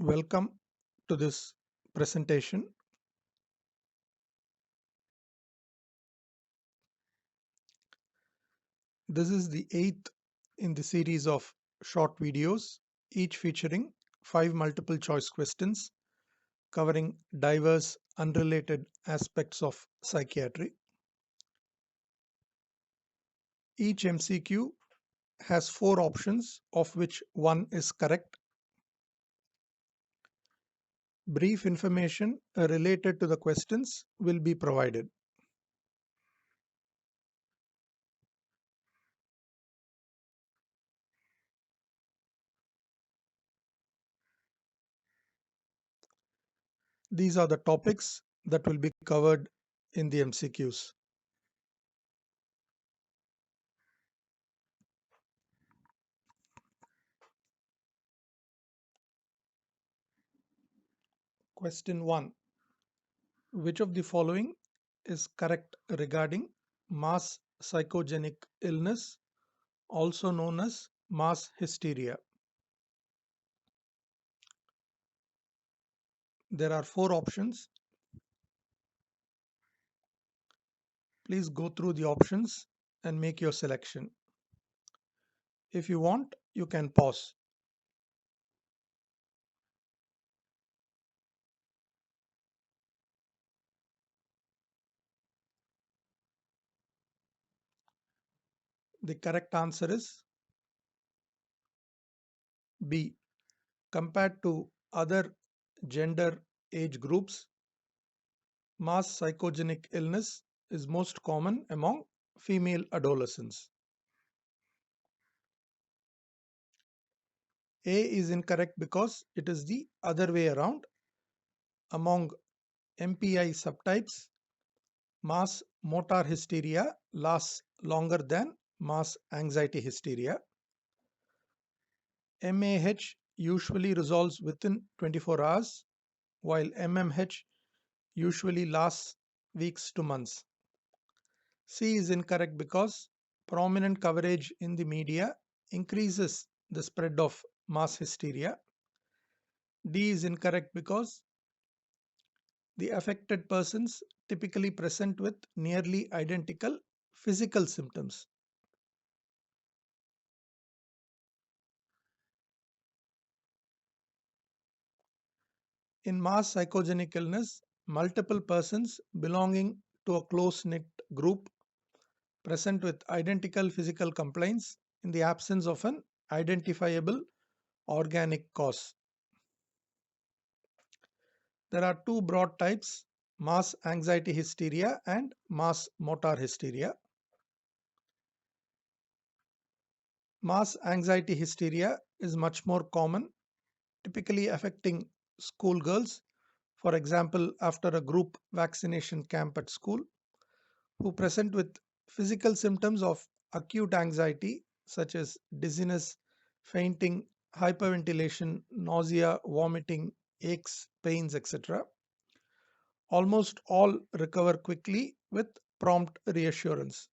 Welcome to this presentation. This is the eighth in the series of short videos, each featuring 5 multiple choice questions covering diverse unrelated aspects of psychiatry. Each MCQ has 4 options, of which one is correct. Brief information related to the questions will be provided. These are the topics that will be covered in the MCQs. Question 1. Which of the following is correct regarding mass psychogenic illness, also known as mass hysteria? There are 4 options. Please go through the options and make your selection. If you want, you can pause. The correct answer is B. Compared to other gender age groups, mass psychogenic illness is most common among female adolescents. A is incorrect because it is the other way around. Among MPI subtypes, mass motor hysteria lasts longer than mass anxiety hysteria. MAH usually resolves within 24 hours, while MMH usually lasts weeks to months. C is incorrect because prominent coverage in the media increases the spread of mass hysteria. D is incorrect because the affected persons typically present with nearly identical physical symptoms. In mass psychogenic illness, multiple persons belonging to a close-knit group present with identical physical complaints in the absence of an identifiable organic cause. There are 2 broad types: mass anxiety hysteria and mass motor hysteria. Mass anxiety hysteria is much more common, typically affecting schoolgirls, for example, after a group vaccination camp at school, who present with physical symptoms of acute anxiety such as dizziness, fainting, hyperventilation, nausea, vomiting, aches, pains, etc. Almost all recover quickly with prompt reassurance.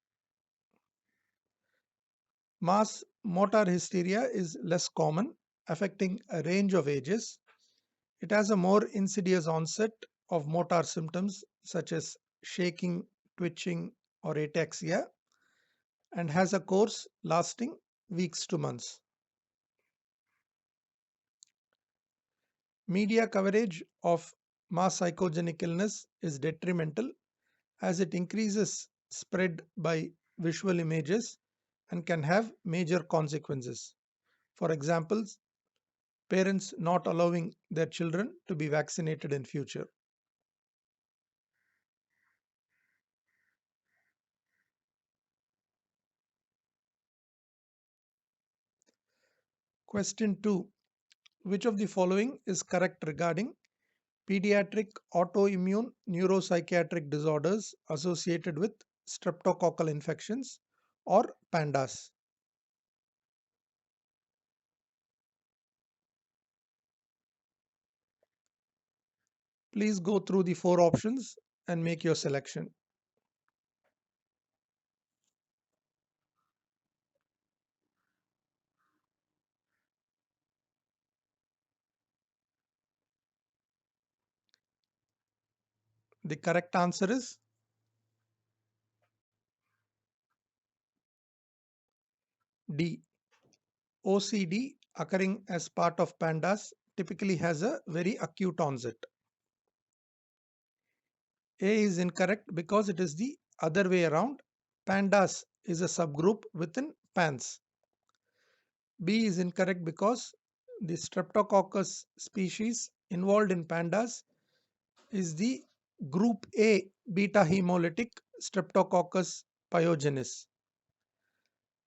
Mass motor hysteria is less common, affecting a range of ages. It has a more insidious onset of motor symptoms such as shaking, twitching, or ataxia, and has a course lasting weeks to months. Media coverage of mass psychogenic illness is detrimental as it increases spread by visual images and can have major consequences. For example, parents not allowing their children to be vaccinated in future. Question 2. Which of the following is correct regarding pediatric autoimmune neuropsychiatric disorders associated with streptococcal infections or PANDAS? Please go through the 4 options and make your selection. The correct answer is D. OCD, occurring as part of pandas, typically has a very acute onset. A is incorrect because it is the other way around. Pandas is a subgroup within pans. B is incorrect because the Streptococcus species involved in pandas is the group A beta hemolytic Streptococcus pyogenes.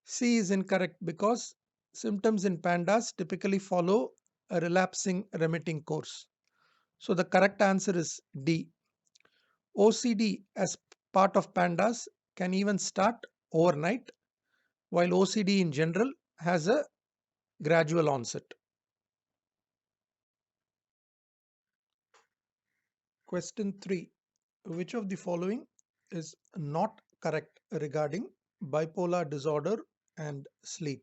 C is incorrect because symptoms in pandas typically follow a relapsing remitting course. So the correct answer is D. OCD as part of pandas can even start overnight, while OCD in general has a gradual onset. Question 3. Which of the following is not correct regarding bipolar disorder and sleep?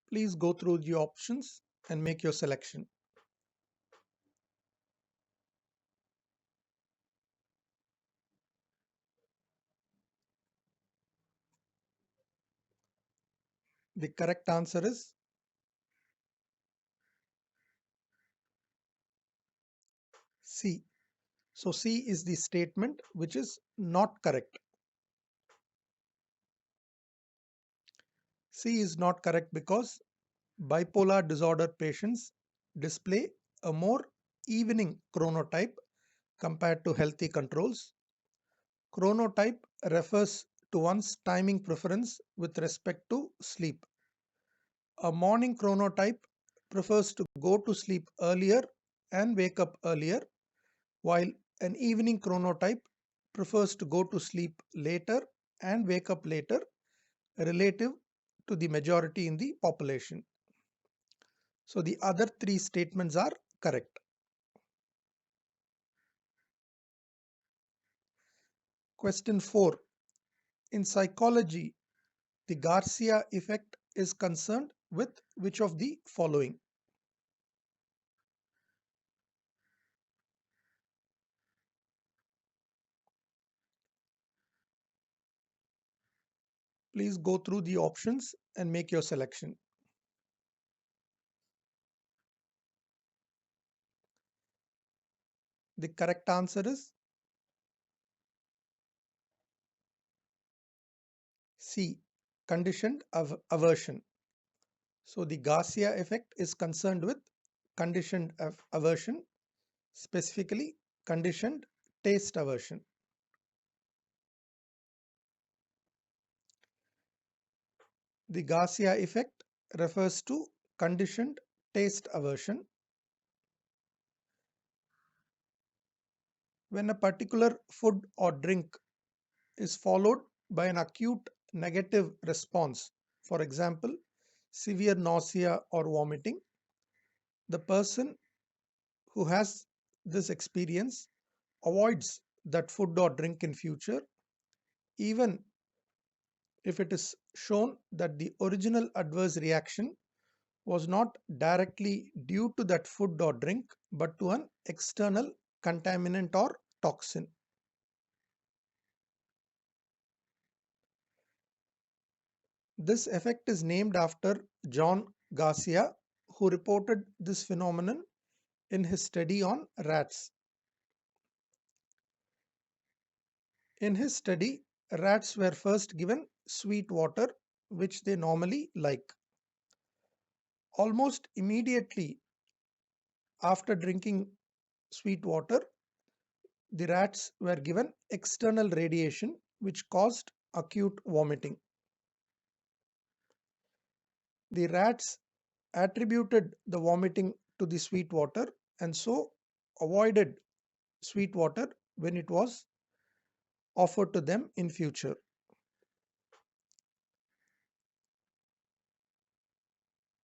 Please go through the options and make your selection. The correct answer is C. So C is the statement which is not correct. C is not correct because bipolar disorder patients display a more evening chronotype compared to healthy controls. Chronotype refers to one's timing preference with respect to sleep. A morning chronotype prefers to go to sleep earlier and wake up earlier, while an evening chronotype prefers to go to sleep later and wake up later, relative to the majority in the population. So the other three statements are correct. Question 4. In psychology, the Garcia effect is concerned with which of the following? Please go through the options and make your selection. The correct answer is C. Conditioned aversion. So the Garcia effect is concerned with conditioned aversion, specifically conditioned taste aversion. The Garcia effect refers to conditioned taste aversion. When a particular food or drink is followed by an acute negative response, for example, severe nausea or vomiting, the person who has this experience avoids that food or drink in future, even if it is shown that the original adverse reaction was not directly due to that food or drink but to an external contaminant or toxin. This effect is named after John Garcia, who reported this phenomenon in his study on rats. In his study, rats were first given sweet water, which they normally like. Almost immediately after drinking sweet water, the rats were given external radiation, which caused acute vomiting. The rats attributed the vomiting to the sweet water and so avoided sweet water when it was offered to them in future.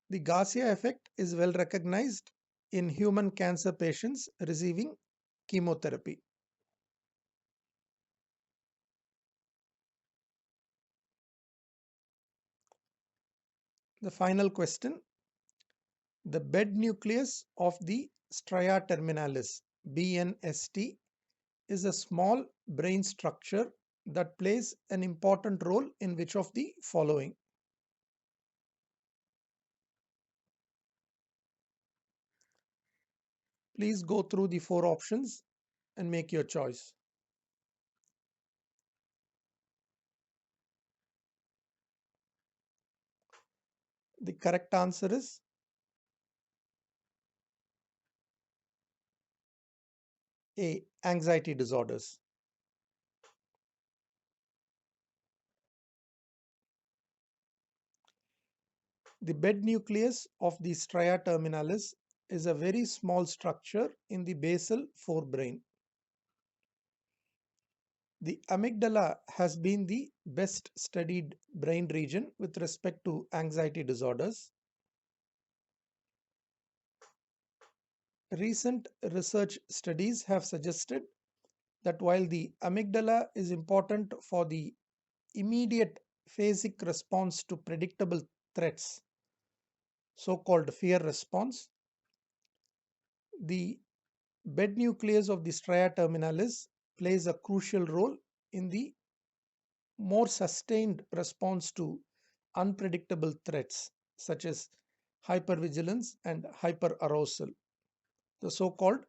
The Garcia effect is well recognized in human cancer patients receiving chemotherapy. The final question: the bed nucleus of the stria terminalis (BNST) is a small brain structure that plays an important role in which of the following? Please go through the four options and make your choice. The correct answer is A. Anxiety disorders. The bed nucleus of the stria terminalis is a very small structure in the basal forebrain. The amygdala has been the best studied brain region with respect to anxiety disorders. Recent research studies have suggested that while the amygdala is important for the immediate phasic response to predictable threats, so called fear response, the bed nucleus of the stria terminalis plays a crucial role in the more sustained response to unpredictable threats such as hypervigilance and hyperarousal, the so called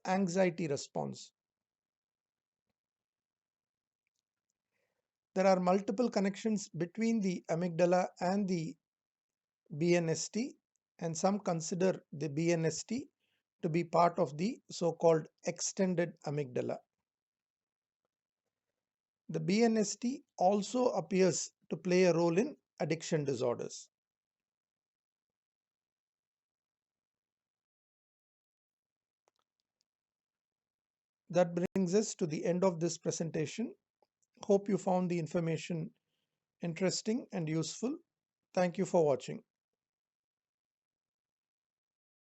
anxiety response. There are multiple connections between the amygdala and the BNST, and some consider the BNST to be part of the so called extended amygdala. The BNST also appears to play a role in addiction disorders. That brings us to the end of this presentation. Hope you found the information interesting and useful. Thank you for watching.